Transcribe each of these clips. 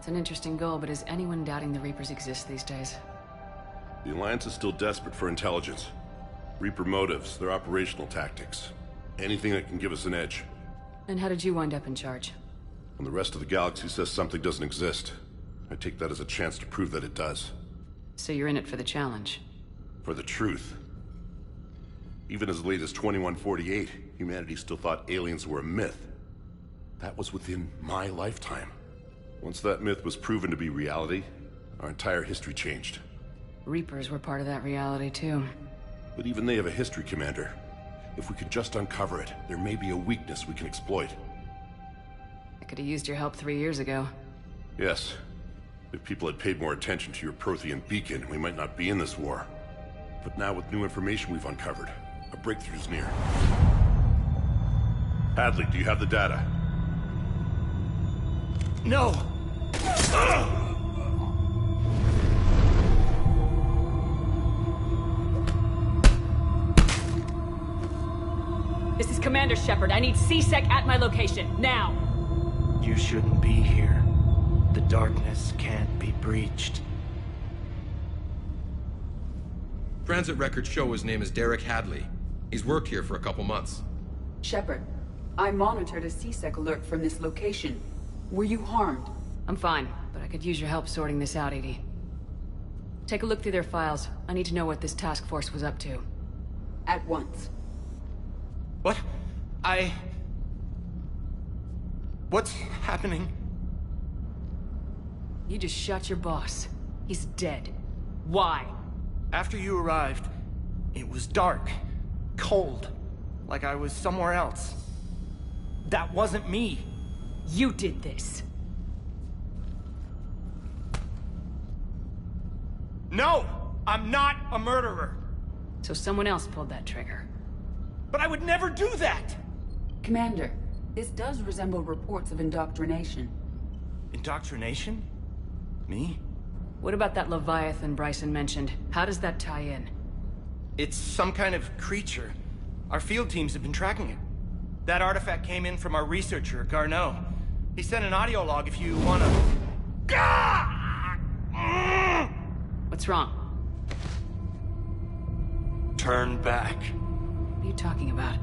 It's an interesting goal, but is anyone doubting the Reapers exist these days? The Alliance is still desperate for intelligence. Reaper motives, their operational tactics. Anything that can give us an edge. And how did you wind up in charge? When the rest of the galaxy says something doesn't exist, I take that as a chance to prove that it does. So you're in it for the challenge? For the truth. Even as late as 2148, humanity still thought aliens were a myth. That was within my lifetime. Once that myth was proven to be reality, our entire history changed. Reapers were part of that reality, too. But even they have a history, Commander. If we could just uncover it, there may be a weakness we can exploit. I could have used your help 3 years ago. Yes. If people had paid more attention to your Prothean beacon, we might not be in this war. But now with new information we've uncovered, a breakthrough's near. Hadley, do you have the data? No! This is Commander Shepard. I need C-Sec at my location, now! You shouldn't be here. The darkness can't be breached. Transit records show his name is Derek Hadley. He's worked here for a couple months. Shepard, I monitored a C-Sec alert from this location. Were you harmed? I'm fine, but I could use your help sorting this out, Edie. Take a look through their files. I need to know what this task force was up to. At once. What? What's happening? You just shot your boss. He's dead. Why? After you arrived, it was dark, cold, like I was somewhere else. That wasn't me. You did this. No! I'm not a murderer! So someone else pulled that trigger. But I would never do that! Commander, this does resemble reports of indoctrination. Indoctrination? Me? What about that Leviathan Bryson mentioned? How does that tie in? It's some kind of creature. Our field teams have been tracking it. That artifact came in from our researcher, Garneau. He sent an audio log if you wanna... What's wrong? Turn back. What are you talking about?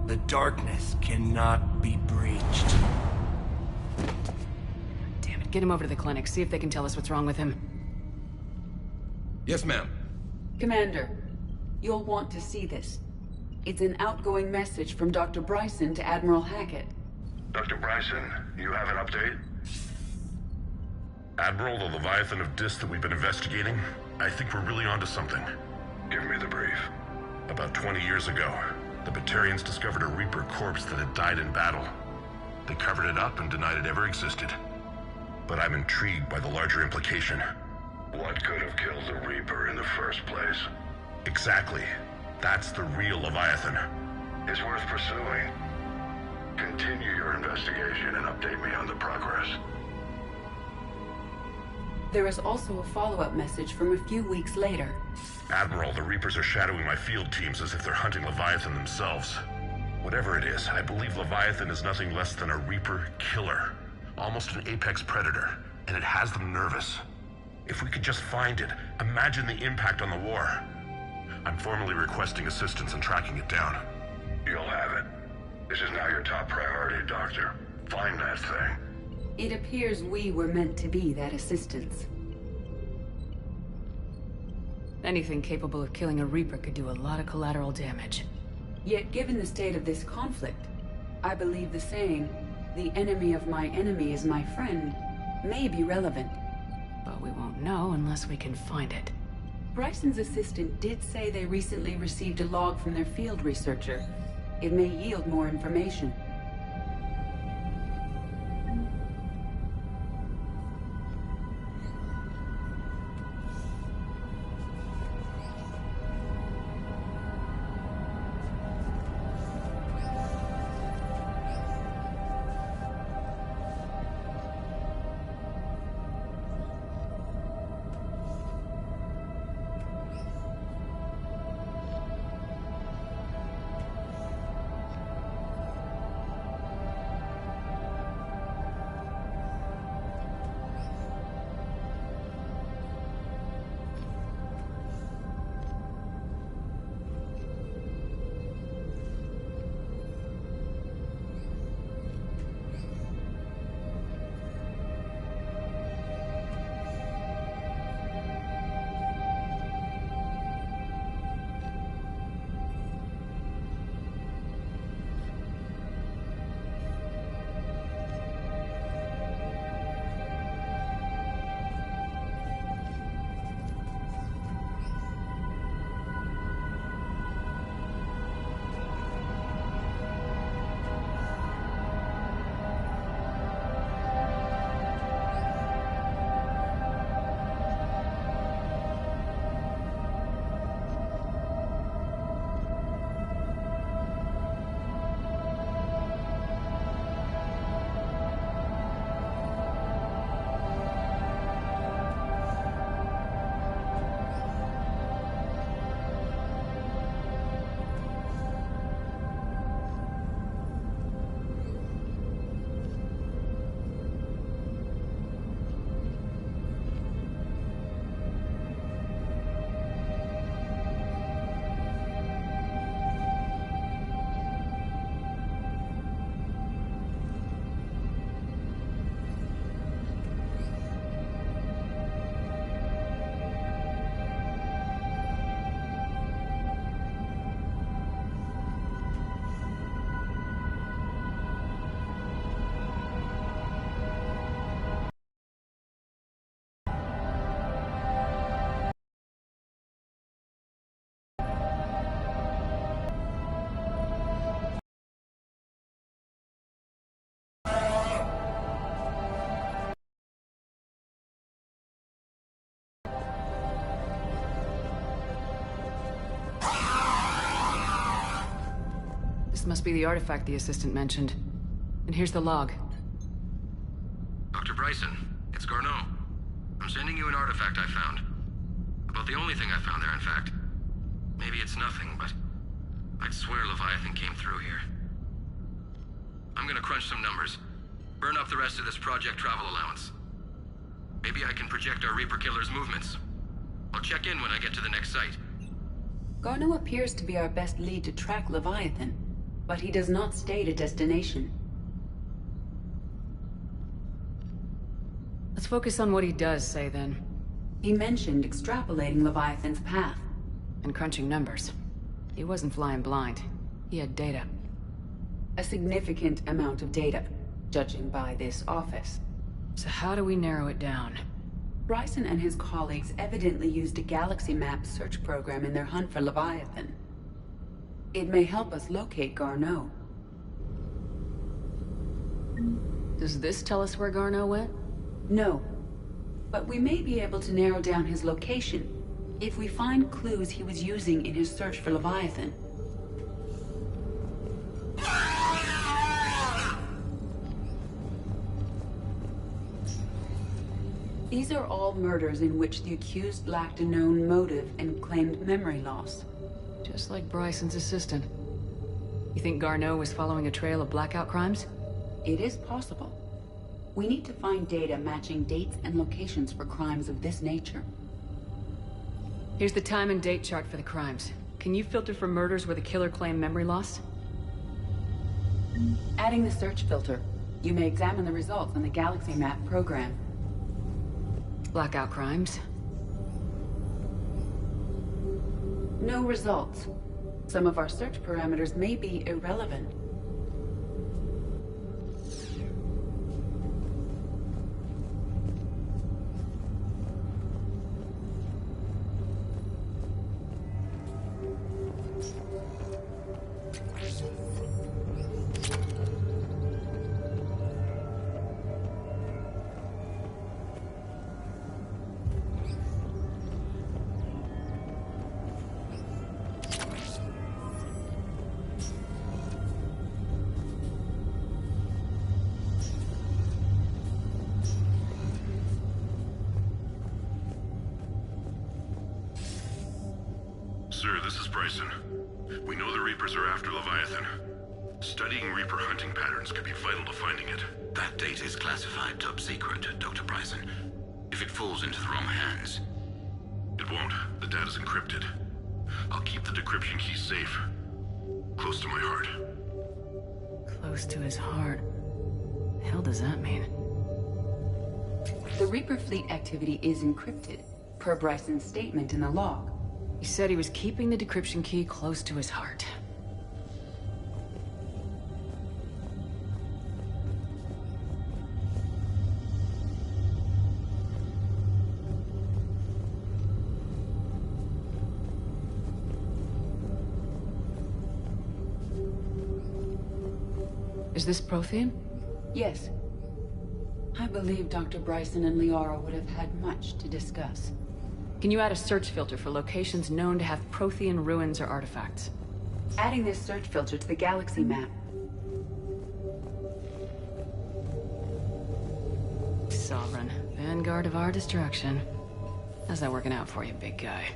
The darkness cannot be breached. Damn it, get him over to the clinic. See if they can tell us what's wrong with him. Yes, ma'am. Commander, you'll want to see this. It's an outgoing message from Dr. Bryson to Admiral Hackett. Dr. Bryson, you have an update? Admiral, the Leviathan of Dis that we've been investigating, I think we're really onto something. Give me the brief. About 20 years ago, the Batarians discovered a Reaper corpse that had died in battle. They covered it up and denied it ever existed. But I'm intrigued by the larger implication. What could have killed the Reaper in the first place? Exactly. That's the real Leviathan. It's worth pursuing. Continue your investigation and update me on the progress. There is also a follow-up message from a few weeks later. Admiral, the Reapers are shadowing my field teams as if they're hunting Leviathan themselves. Whatever it is, I believe Leviathan is nothing less than a Reaper killer. Almost an apex predator, and it has them nervous. If we could just find it, imagine the impact on the war. I'm formally requesting assistance in tracking it down. You'll have it. This is now your top priority, Doctor. Find that thing. It appears we were meant to be that assistance. Anything capable of killing a Reaper could do a lot of collateral damage. Yet given the state of this conflict, I believe the saying, "The enemy of my enemy is my friend," may be relevant. But we won't know unless we can find it. Bryson's assistant did say they recently received a log from their field researcher. It may yield more information. must be the artifact the assistant mentioned. And here's the log. Dr. Bryson, it's Garneau. I'm sending you an artifact I found. About the only thing I found there, in fact. Maybe it's nothing, but I'd swear Leviathan came through here. I'm gonna crunch some numbers. Burn up the rest of this Project Travel allowance. Maybe I can project our Reaper Killer's movements. I'll check in when I get to the next site. Garneau appears to be our best lead to track Leviathan, but he does not state a destination. Let's focus on what he does say, then. He mentioned extrapolating Leviathan's path. And crunching numbers. He wasn't flying blind. He had data. A significant amount of data, judging by this office. So how do we narrow it down? Bryson and his colleagues evidently used a galaxy map search program in their hunt for Leviathan. It may help us locate Garneau. Does this tell us where Garneau went? No, but we may be able to narrow down his location if we find clues he was using in his search for Leviathan. These are all murders in which the accused lacked a known motive and claimed memory loss. Just like Bryson's assistant. You think Garneau was following a trail of blackout crimes? It is possible. We need to find data matching dates and locations for crimes of this nature. Here's the time and date chart for the crimes. Can you filter for murders where the killer claimed memory loss? Adding the search filter, you may examine the results in the Galaxy Map program. Blackout crimes? No results. Some of our search parameters may be irrelevant. Sir, this is Bryson. We know the Reapers are after Leviathan. Studying Reaper hunting patterns could be vital to finding it. That data is classified top secret, Dr. Bryson. If it falls into the wrong hands... It won't. The data's encrypted. I'll keep the decryption key safe. Close to my heart. Close to his heart. The hell does that mean? The Reaper fleet activity is encrypted, per Bryson's statement in the log. He said he was keeping the decryption key close to his heart. Is this Prothean? Yes. I believe Dr. Bryson and Liara would have had much to discuss. Can you add a search filter for locations known to have Prothean ruins or artifacts? Adding this search filter to the galaxy map. Sovereign, vanguard of our destruction. How's that working out for you, big guy?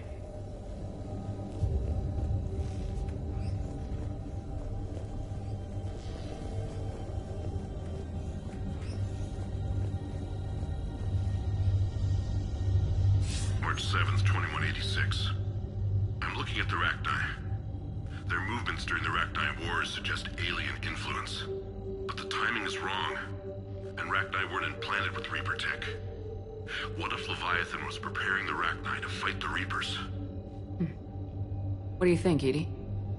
March 7th, 2186. I'm looking at the Rachni. Their movements during the Rachni Wars suggest alien influence. But the timing is wrong. And Rachni weren't implanted with Reaper tech. What if Leviathan was preparing the Rachni to fight the Reapers? What do you think, Edie?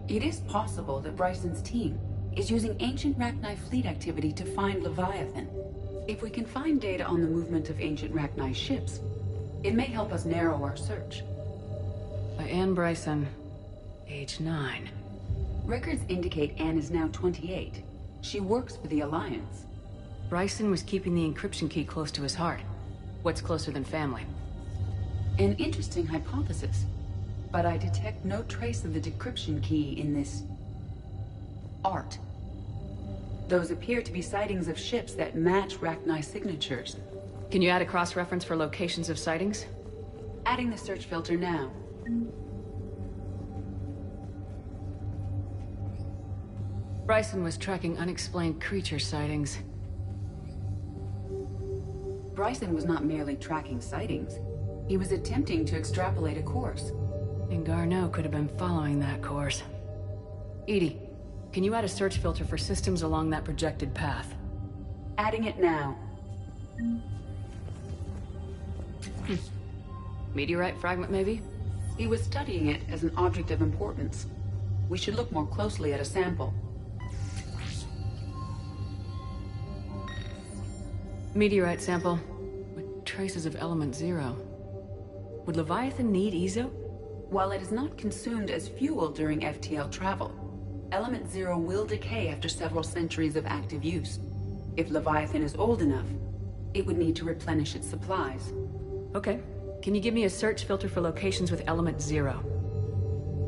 It is possible that Bryson's team is using ancient Rachni fleet activity to find Leviathan. If we can find data on the movement of ancient Rachni ships, it may help us narrow our search. By Anne Bryson, age 9. Records indicate Anne is now 28. She works for the Alliance. Bryson was keeping the encryption key close to his heart. What's closer than family? An interesting hypothesis, but I detect no trace of the decryption key in this art. Those appear to be sightings of ships that match Rachni signatures. Can you add a cross-reference for locations of sightings? Adding the search filter now. Bryson was tracking unexplained creature sightings. Bryson was not merely tracking sightings. He was attempting to extrapolate a course. And Garneau could have been following that course. Edie, can you add a search filter for systems along that projected path? Adding it now. Meteorite fragment, maybe? He was studying it as an object of importance. We should look more closely at a sample. Meteorite sample with traces of element 0. Would Leviathan need Ezo? While it is not consumed as fuel during FTL travel, element 0 will decay after several centuries of active use. If Leviathan is old enough, it would need to replenish its supplies. Okay. Can you give me a search filter for locations with element 0?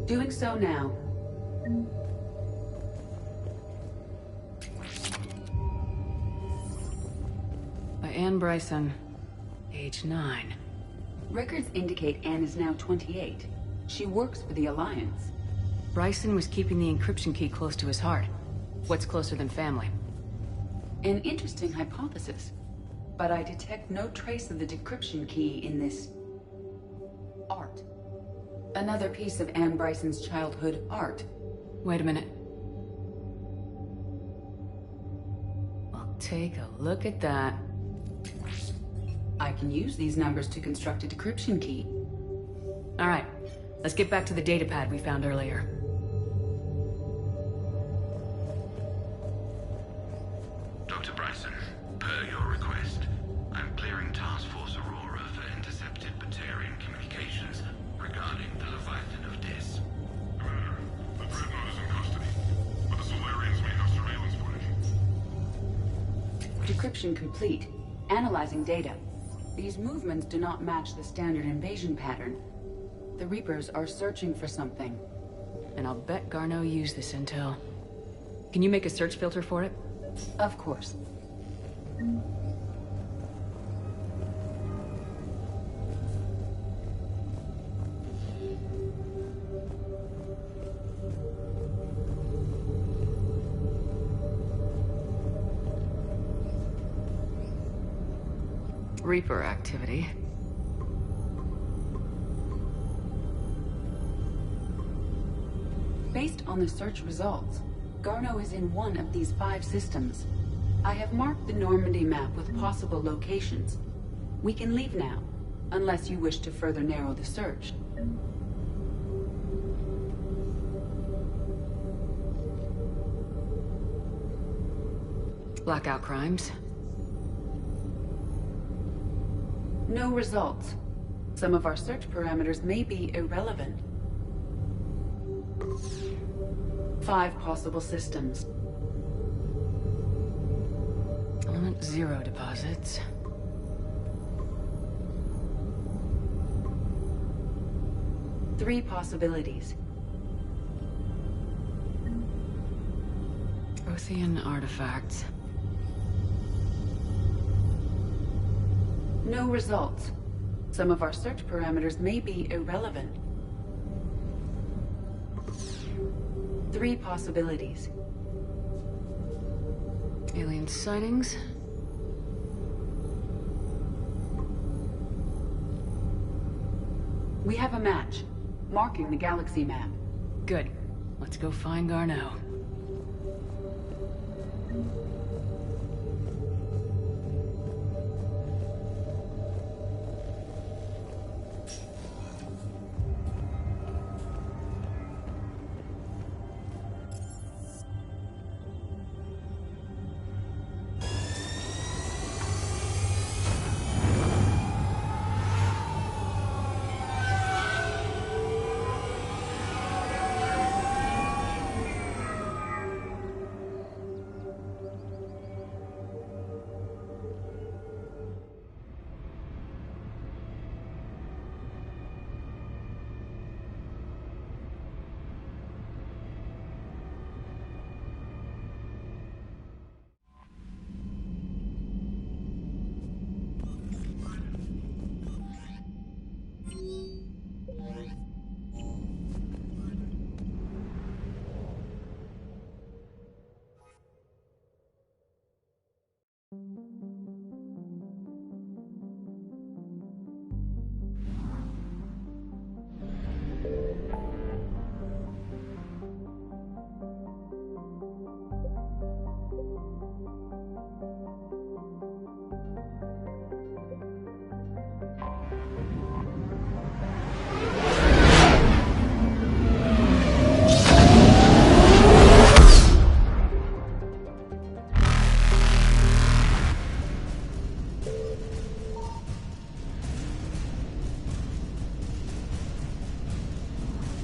Doing so now. By Anne Bryson, age 9. Records indicate Anne is now 28. She works for the Alliance. Bryson was keeping the encryption key close to his heart. What's closer than family? An interesting hypothesis. But I detect no trace of the decryption key in this art. Another piece of Anne Bryson's childhood art. Wait a minute. Well, take a look at that. I can use these numbers to construct a decryption key. All right, let's get back to the datapad we found earlier. Dr. Bryson, per your request, I'm clearing Task Force Aurora for intercepted Batarian communications regarding the Leviathan of Dis. Commander, the Dreadnought is in custody, but the Solarians may have surveillance footage. Decryption complete. Analyzing data. These movements do not match the standard invasion pattern. The Reapers are searching for something. And I'll bet Garneau used this intel. Can you make a search filter for it? Of course. Reaper activity. Based on the search results, Garneau is in one of these 5 systems. I have marked the Normandy map with possible locations. We can leave now, unless you wish to further narrow the search. Blackout crimes. No results. Some of our search parameters may be irrelevant. 5 possible systems. Element 0 deposits. Three possibilities. Prothean artifacts. No results. Some of our search parameters may be irrelevant. 3 possibilities. Alien sightings. We have a match, marking the galaxy map. Good. Let's go find Garneau.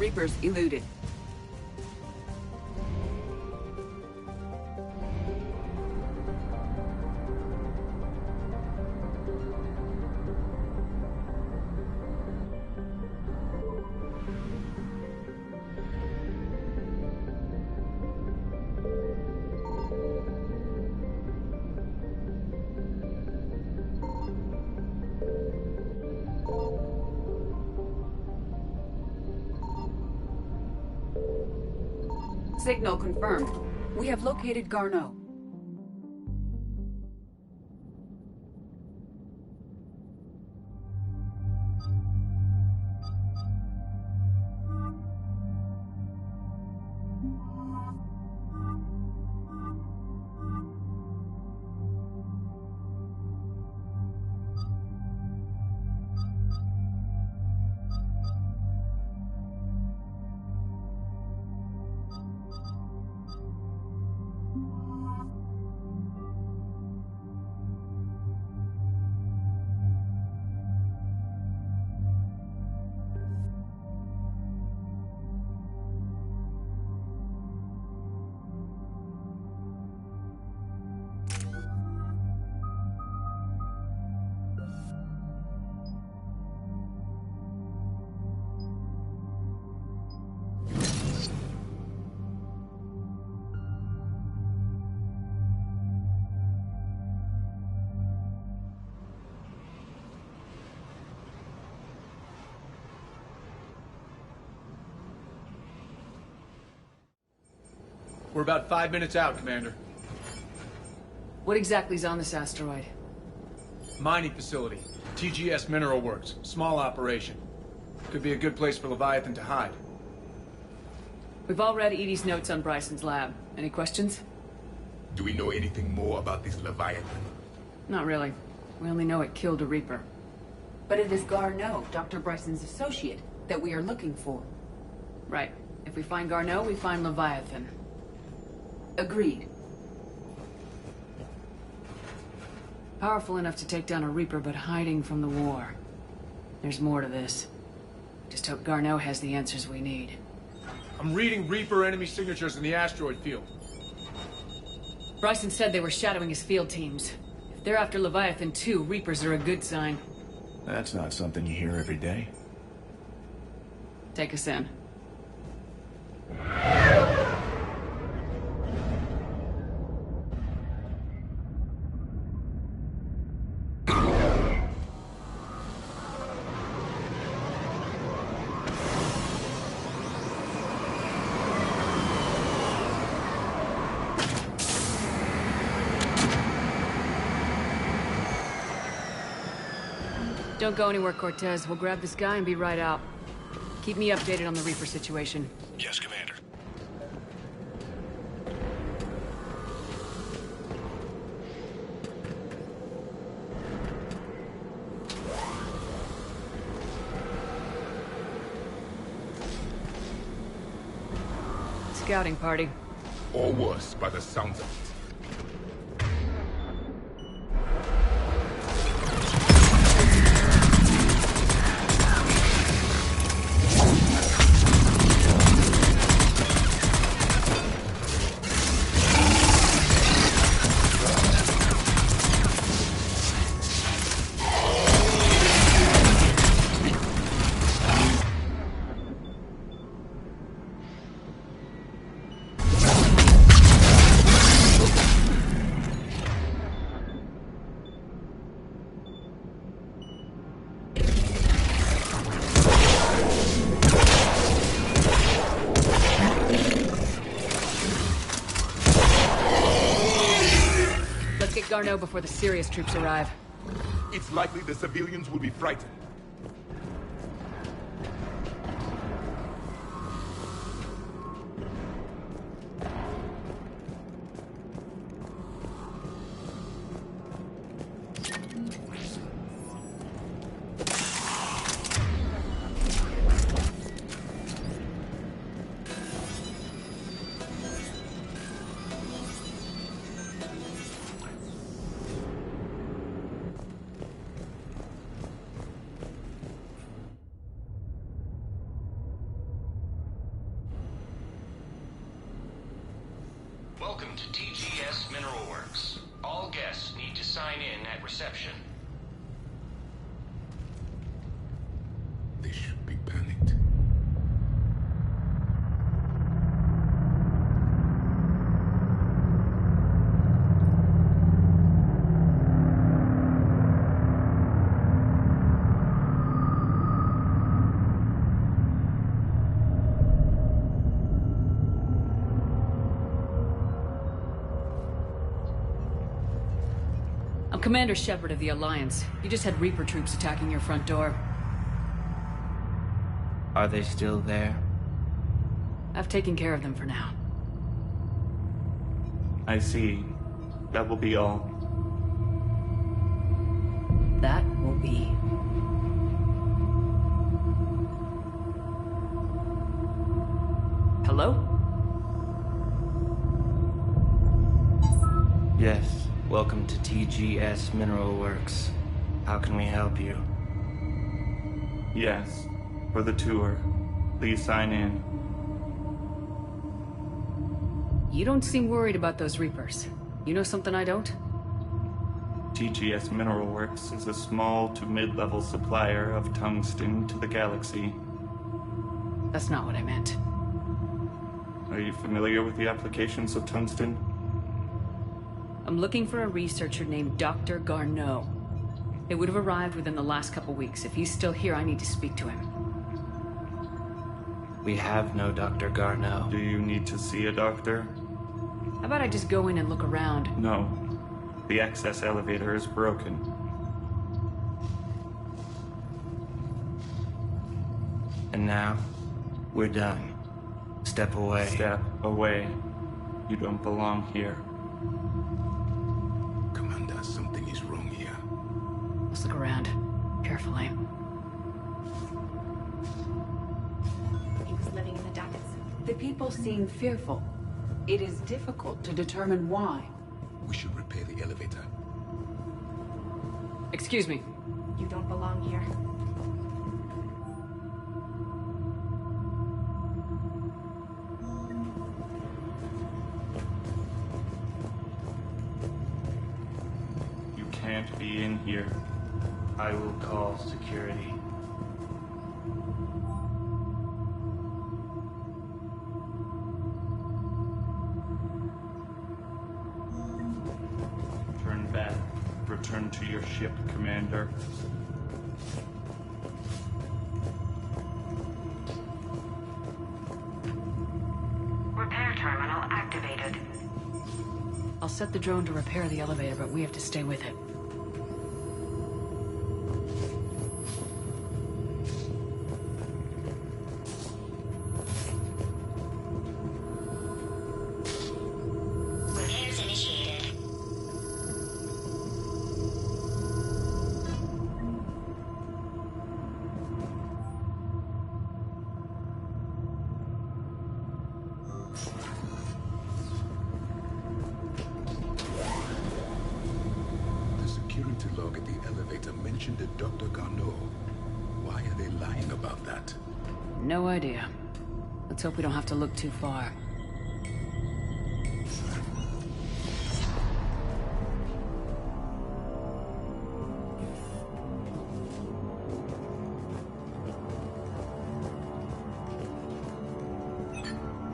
Reapers eluded. Signal confirmed. We have located Garneau. We're about 5 minutes out, Commander. What exactly is on this asteroid? Mining facility. TGS Mineral Works. Small operation. Could be a good place for Leviathan to hide. We've all read Edie's notes on Bryson's lab. Any questions? Do we know anything more about this Leviathan? Not really. We only know it killed a Reaper. But it is Garneau, Dr. Bryson's associate, that we are looking for. Right. If we find Garneau, we find Leviathan. Agreed. Powerful enough to take down a Reaper, but hiding from the war. There's more to this. Just hope Garneau has the answers we need. I'm reading Reaper enemy signatures in the asteroid field. Bryson said they were shadowing his field teams. If they're after Leviathan too, Reapers are a good sign. That's not something you hear every day. Take us in. Don't go anywhere, Cortez. We'll grab this guy and be right out. Keep me updated on the Reaper situation. Yes, Commander. Scouting party. Or worse, by the sounds of it. Garneau before the serious troops arrive. It's likely the civilians will be frightened. Welcome to TGS Mineral Works. All guests need to sign in at reception. They should be panicked. I'm Commander Shepard of the Alliance. You just had Reaper troops attacking your front door. Are they still there? I've taken care of them for now. I see. That will be all. That will be. Hello? Yes. Welcome to TGS Mineral Works. How can we help you? Yes. For the tour. Please sign in. You don't seem worried about those Reapers. You know something I don't? TGS Mineral Works is a small to mid-level supplier of tungsten to the galaxy. That's not what I meant. Are you familiar with the applications of tungsten? I'm looking for a researcher named Dr. Garneau. It would have arrived within the last couple weeks. If he's still here, I need to speak to him. We have no Dr. Garneau. Do you need to see a doctor? How about I just go in and look around? No. The access elevator is broken. And now, we're done. Step away. Step away. You don't belong here. Commander, something is wrong here. Let's look around. Carefully. He was living in the ducts. The people seem fearful. It is difficult to determine why. We should repair the elevator. Excuse me. You don't belong here. You can't be in here. I will call security. Turn back. Return to your ship, Commander. Repair terminal activated. I'll set the drone to repair the elevator, but we have to stay with it. Repairs initiated. The security log at the elevator mentioned a Dr. Garneau. Why are they lying about that? No idea. Let's hope we don't have to look too far.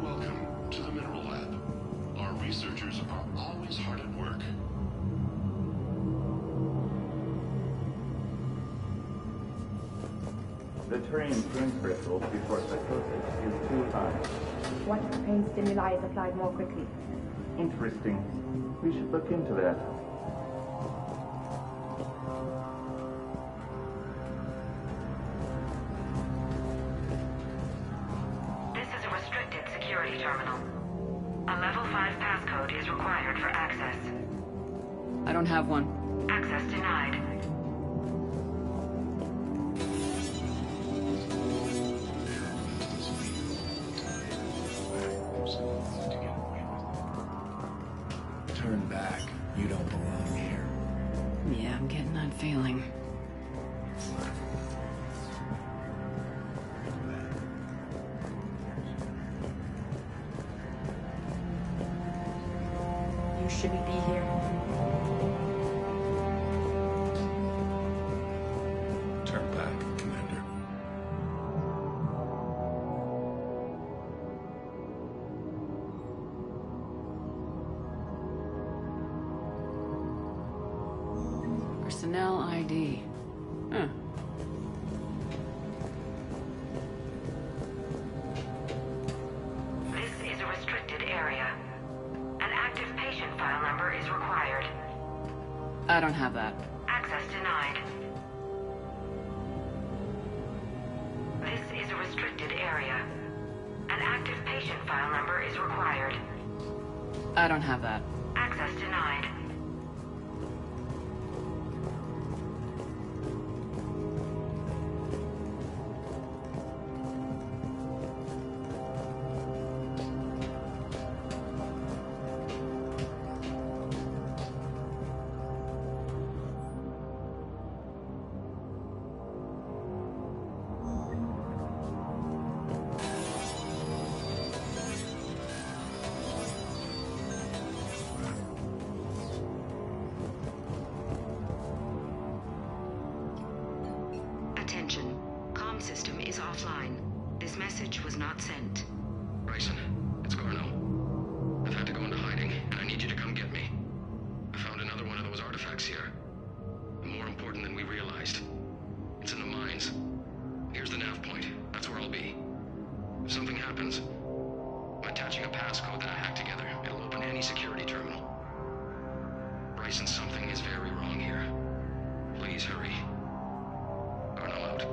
Welcome to the Mineral Lab. Our researchers are always hard at work. The Turian pain threshold before psychosis is too high. What if the pain stimuli is applied more quickly? Interesting. We should look into that. This is a restricted security terminal. A level 5 passcode is required for access. I don't have one. Access denied. Turn back. You don't belong here. Yeah, I'm getting that feeling. Personnel ID. Huh. This is a restricted area. An active patient file number is required. I don't have that. Access denied. This is a restricted area. An active patient file number is required. I don't have that. Access denied. Attention. Comm system is offline. This message was not sent. Bryson, it's Garno. I've had to go into hiding, and I need you to come get me. I found another one of those artifacts here. More important than we realized. It's in the mines. Here's the nav point. That's where I'll be. If something happens, I'm attaching a passcode that I hacked together. It'll open any security terminal. Bryson, something is very wrong here. Please hurry. Garno out.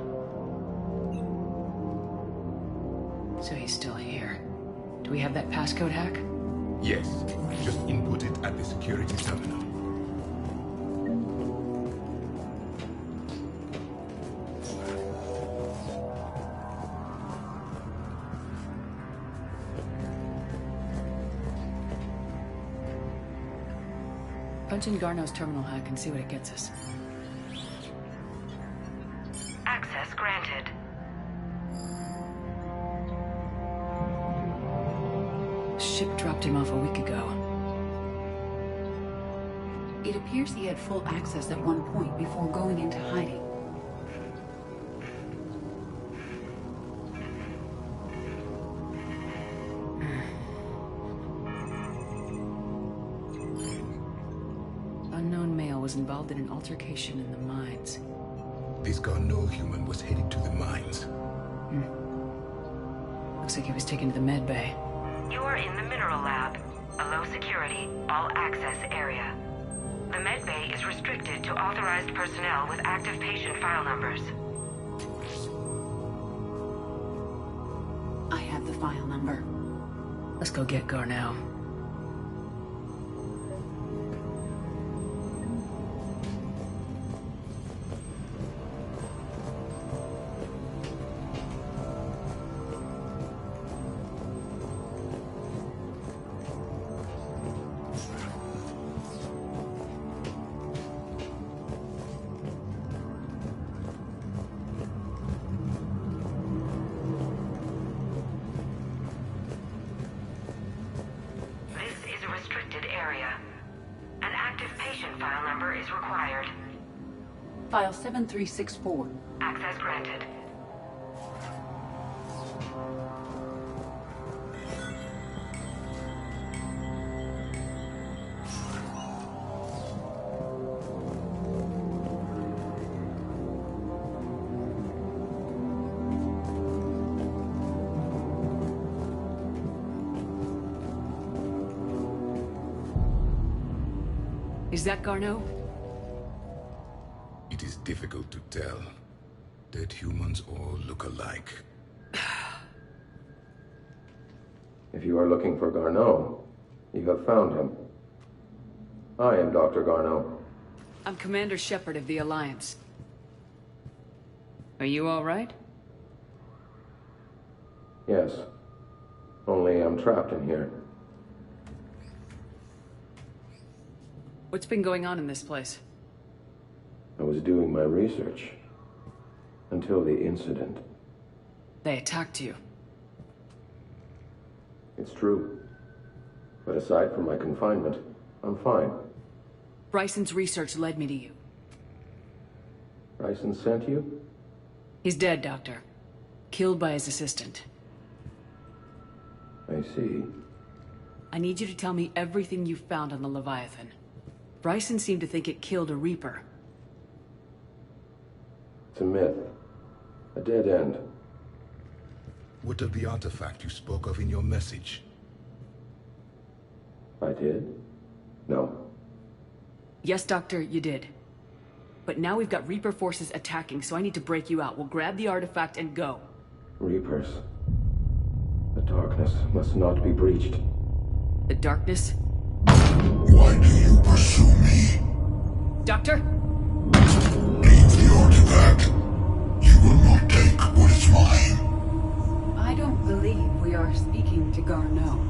So he's still here. Do we have that passcode hack? Yes. Just input it at the security terminal. Punch in Garno's terminal hack and see what it gets us. Access granted. Ship dropped him off a week ago. It appears he had full access at one point before going into hiding. Unknown male was involved in an altercation in the mines. This Garneau human was headed to the mines. Looks like he was taken to the med bay. You are in the mineral lab, a low security, all access area. The med bay is restricted to authorized personnel with active patient file numbers. I have the file number. Let's go get Garneau. File 7364. Access granted. Is that Garneau? It is difficult to tell. Dead humans all look alike. If you are looking for Garneau, you have found him. I am Dr. Garneau. I'm Commander Shepard of the Alliance. Are you all right? Yes. Only I'm trapped in here. What's been going on in this place? I was doing my research. Until the incident. They attacked you. It's true. But aside from my confinement, I'm fine. Bryson's research led me to you. Bryson sent you? He's dead, Doctor. Killed by his assistant. I see. I need you to tell me everything you found on the Leviathan. Bryson seemed to think it killed a Reaper. It's a myth. A dead end. What of the artifact you spoke of in your message? I did? No. Yes, Doctor, you did. But now we've got Reaper forces attacking, so I need to break you out. We'll grab the artifact and go. Reapers. The darkness must not be breached. The darkness? Why do you pursue me? Doctor? Leave the artifact. You will not take what is mine. I don't believe we are speaking to Garneau.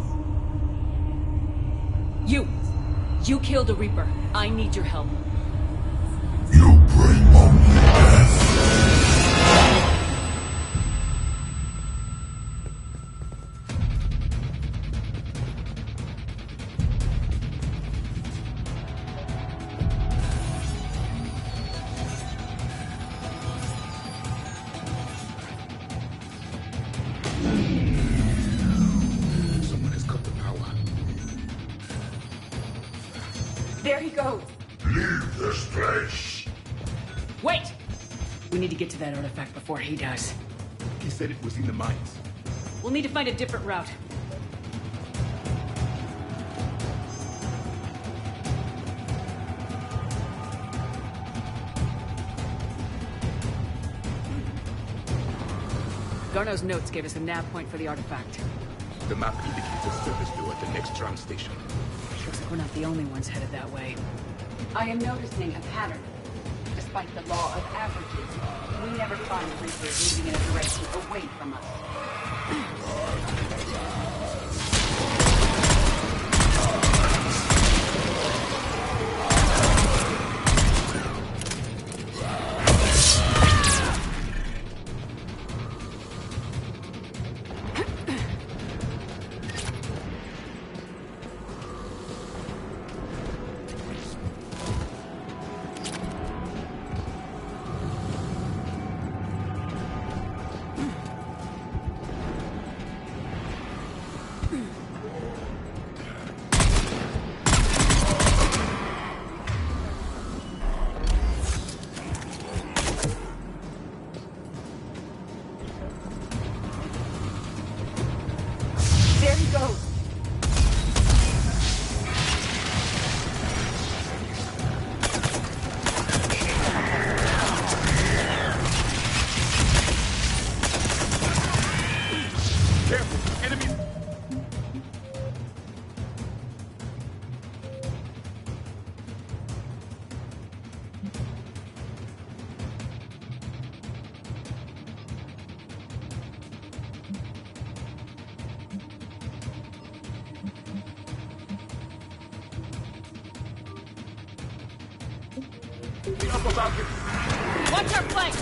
You killed a Reaper. I need your help. You bring only death. Someone has cut the power. There he goes. Leave this place. Wait! We need to get to that artifact before he does. He said it was in the mines. We'll need to find a different route. Garneau's notes gave us a nav point for the artifact. The map indicates a service door at the next tram station. Looks like we're not the only ones headed that way. I am noticing a pattern. Despite the law of averages, we never find Reapers moving in a direction away from us. There he goes. Careful! Enemy! Watch our flank!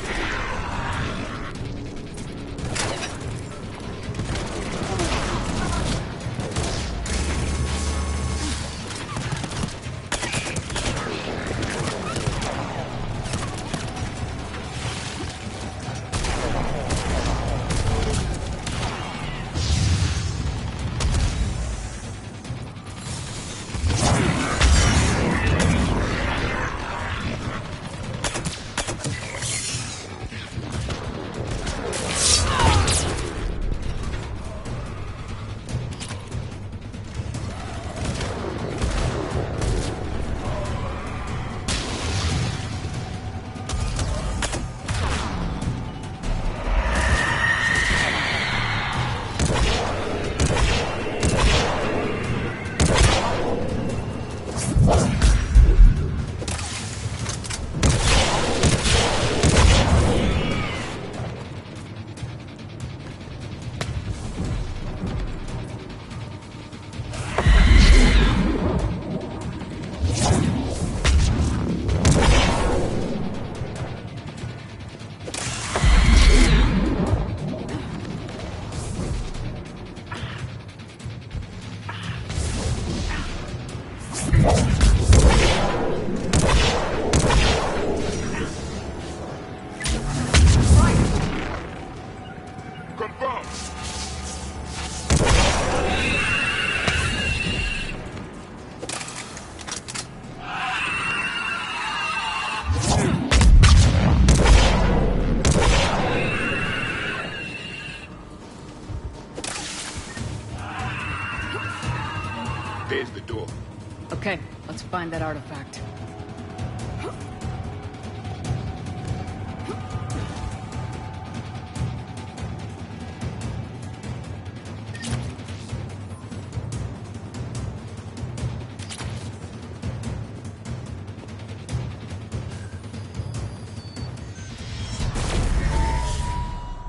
find that artifact.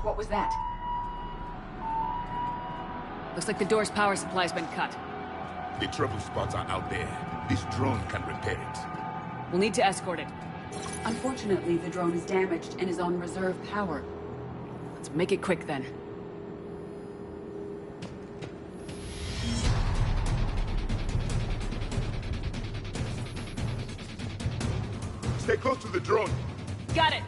What was that? Looks like the door's power supply's been cut. The trouble spots are out there. This drone can repair it. We'll need to escort it. Unfortunately, the drone is damaged and is on reserve power. Let's make it quick then. Stay close to the drone. Got it!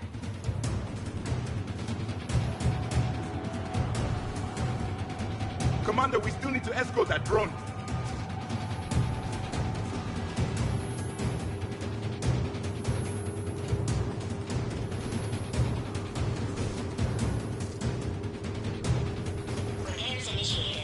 Commander, we still need to escort that drone. Repairs initiated.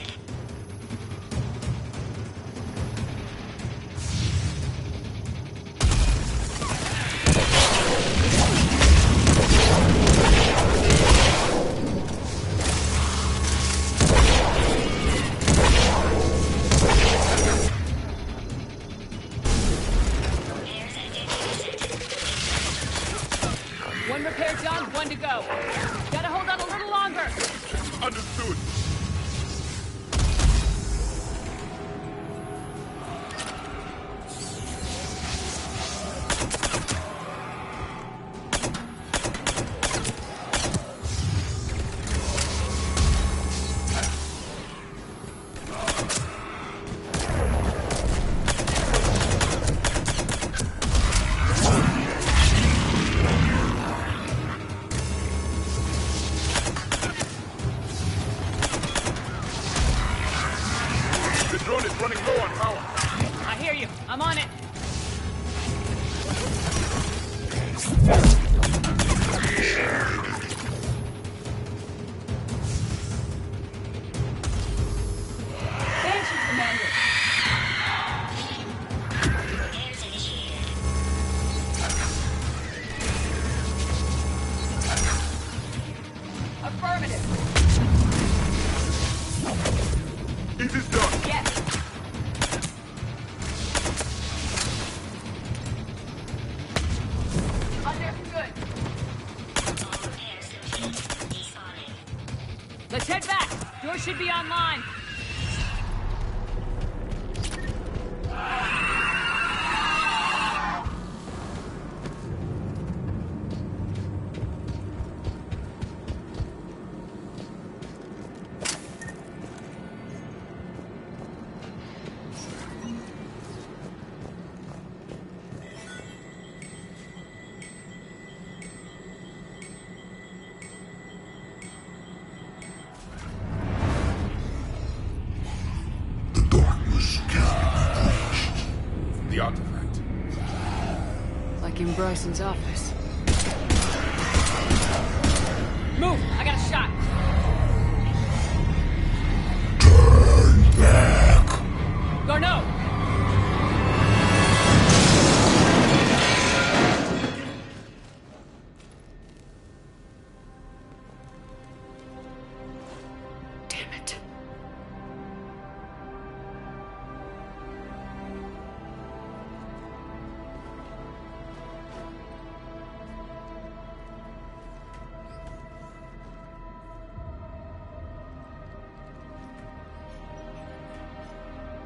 One repair done, one to go. Gotta hold on a little longer. Understood. The drone is running low on power. I hear you. I'm on it. Banshee, Commander! Repairs initiated. Affirmative! Is this done? Yes! Understood! All repairs complete. Despawning. Let's head back. Door should be online. The artifact. Like in Bryson's office. Move! I got a shot! Turn back. Garneau! Damn it.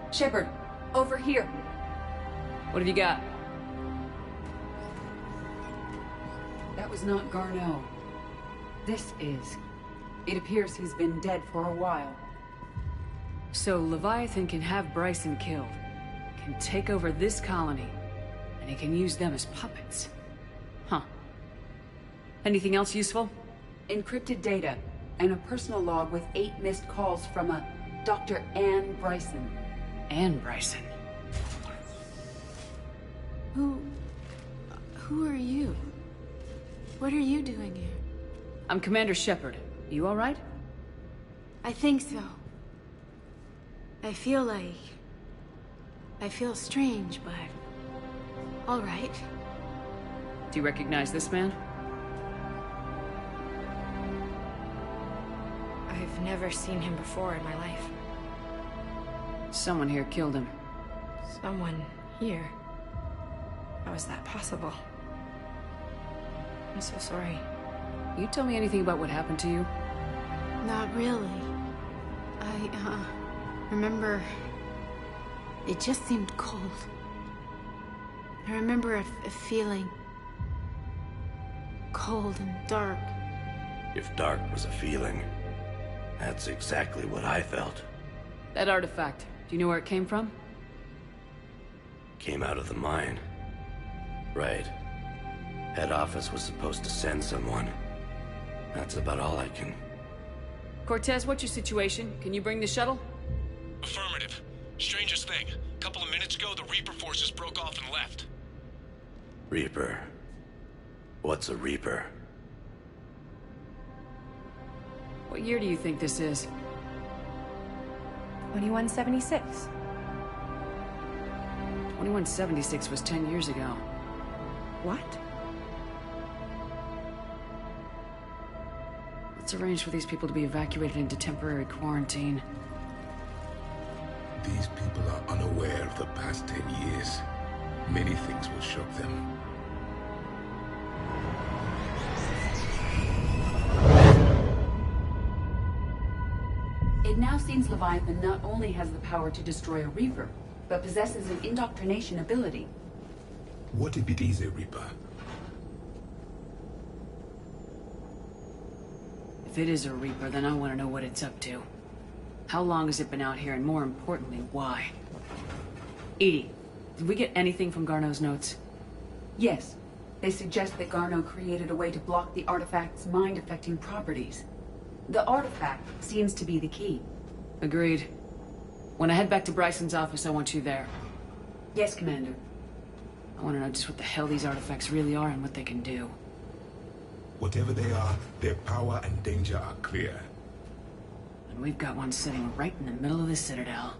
Shepard, over here. What have you got? That was not Garneau. This is. It appears he's been dead for a while. So Leviathan can have Bryson killed, can take over this colony, and he can use them as puppets. Huh. Anything else useful? Encrypted data, and a personal log with 8 missed calls from a Dr. Anne Bryson. Anne Bryson. Who are you? What are you doing here? I'm Commander Shepard. You all right? I think so. I feel strange, but All right. Do you recognize this man? I've never seen him before in my life. Someone here killed him. Someone here? How is that possible? I'm so sorry. You tell me anything about what happened to you? Not really. I, remember... It just seemed cold. I remember a feeling... cold and dark. If dark was a feeling, that's exactly what I felt. That artifact, do you know where it came from? Came out of the mine. Right. Head office was supposed to send someone. That's about all I can... Cortez, what's your situation? Can you bring the shuttle? Affirmative. Strangest thing. A couple of minutes ago, the Reaper forces broke off and left. Reaper. What's a Reaper? What year do you think this is? 2176. 2176 was 10 years ago. What? Let's arrange for these people to be evacuated into temporary quarantine. These people are unaware of the past 10 years. Many things will shock them. It now seems Leviathan not only has the power to destroy a Reaper, but possesses an indoctrination ability. What if it is a Reaper? If it is a Reaper, then I want to know what it's up to. How long has it been out here, and more importantly, why? Edie, did we get anything from Garneau's notes? Yes. They suggest that Garneau created a way to block the artifact's mind-affecting properties. The artifact seems to be the key. Agreed. When I head back to Bryson's office, I want you there. Yes, Commander. I want to know just what the hell these artifacts really are and what they can do. Whatever they are, their power and danger are clear. And we've got one sitting right in the middle of the Citadel.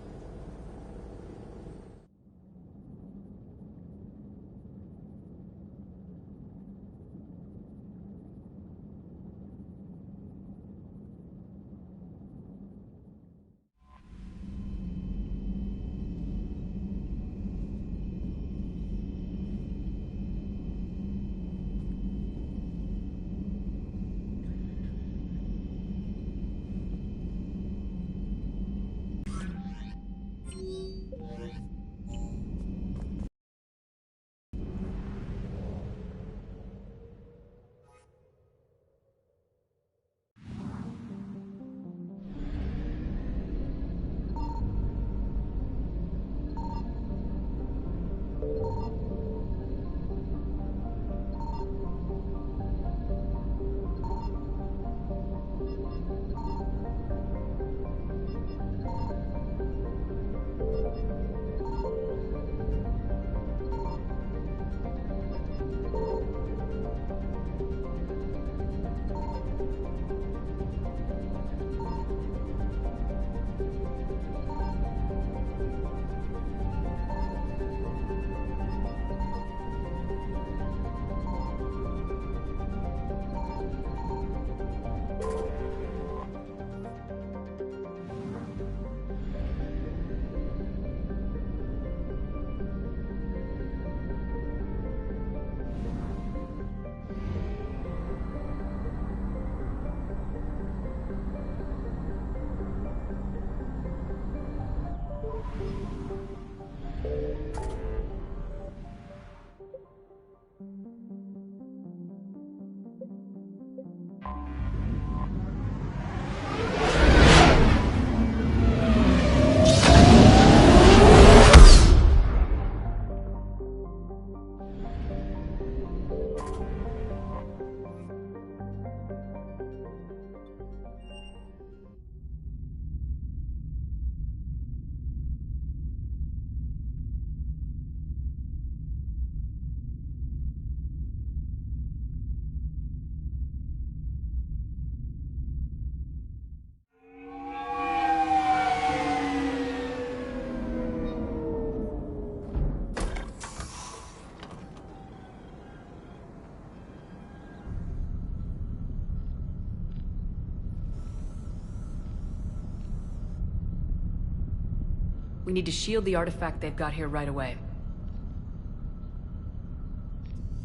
We need to shield the artifact they've got here right away.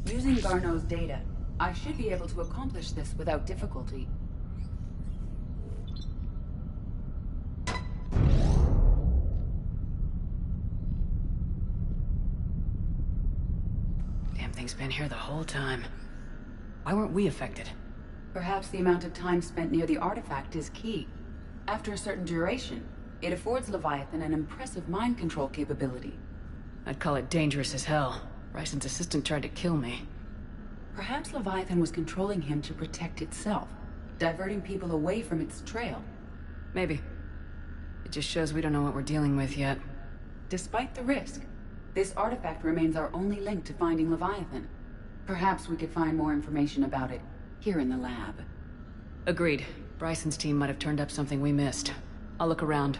Using Garneau's data, I should be able to accomplish this without difficulty. Damn thing's been here the whole time. Why weren't we affected? Perhaps the amount of time spent near the artifact is key. After a certain duration, it affords Leviathan an impressive mind control capability. I'd call it dangerous as hell. Bryson's assistant tried to kill me. Perhaps Leviathan was controlling him to protect itself, diverting people away from its trail. Maybe. It just shows we don't know what we're dealing with yet. Despite the risk, this artifact remains our only link to finding Leviathan. Perhaps we could find more information about it here in the lab. Agreed. Bryson's team might have turned up something we missed. I'll look around.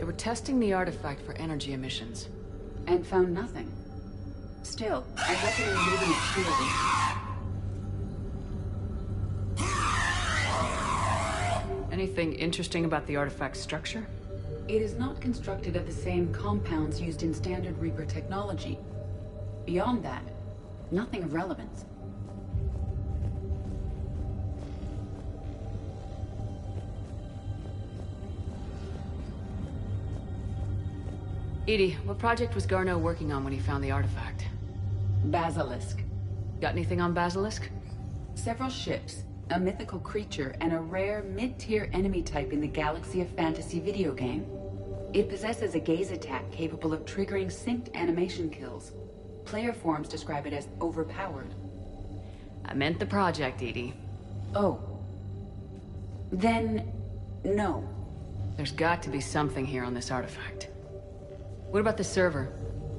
They were testing the artifact for energy emissions. And found nothing. Still, I recommend leaving it shielded. Anything interesting about the artifact's structure? It is not constructed of the same compounds used in standard Reaper technology. Beyond that, nothing of relevance. Edie, what project was Garneau working on when he found the artifact? Basilisk. Got anything on Basilisk? Several ships, a mythical creature, and a rare mid-tier enemy type in the Galaxy of Fantasy video game. It possesses a gaze attack capable of triggering synced animation kills. Player forums describe it as overpowered. I meant the project, Edie. Oh. Then, no. There's got to be something here on this artifact. What about the server?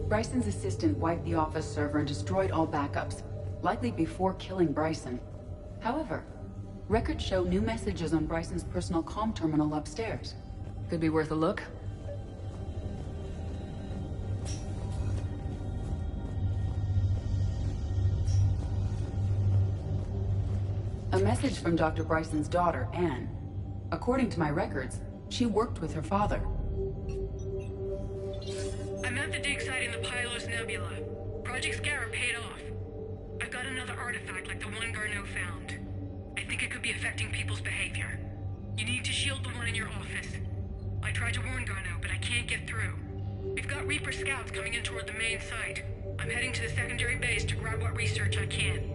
Bryson's assistant wiped the office server and destroyed all backups, likely before killing Bryson. However, records show new messages on Bryson's personal comm terminal upstairs. Could be worth a look. A message from Dr. Bryson's daughter, Anne. According to my records, she worked with her father. I'm at the dig site in the Pylos Nebula. Project Scarab paid off. I've got another artifact like the one Garneau found. I think it could be affecting people's behavior. You need to shield the one in your office. I tried to warn Garneau, but I can't get through. We've got Reaper scouts coming in toward the main site. I'm heading to the secondary base to grab what research I can.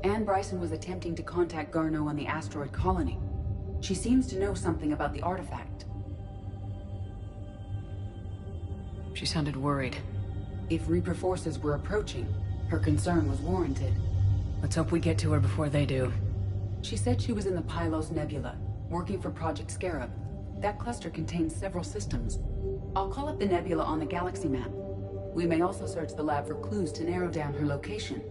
Anne Bryson was attempting to contact Garneau on the asteroid colony. She seems to know something about the artifact. She sounded worried. If Reaper forces were approaching, her concern was warranted. Let's hope we get to her before they do. She said she was in the Pylos Nebula, working for Project Scarab. That cluster contains several systems. I'll call up the nebula on the galaxy map. We may also search the lab for clues to narrow down her location.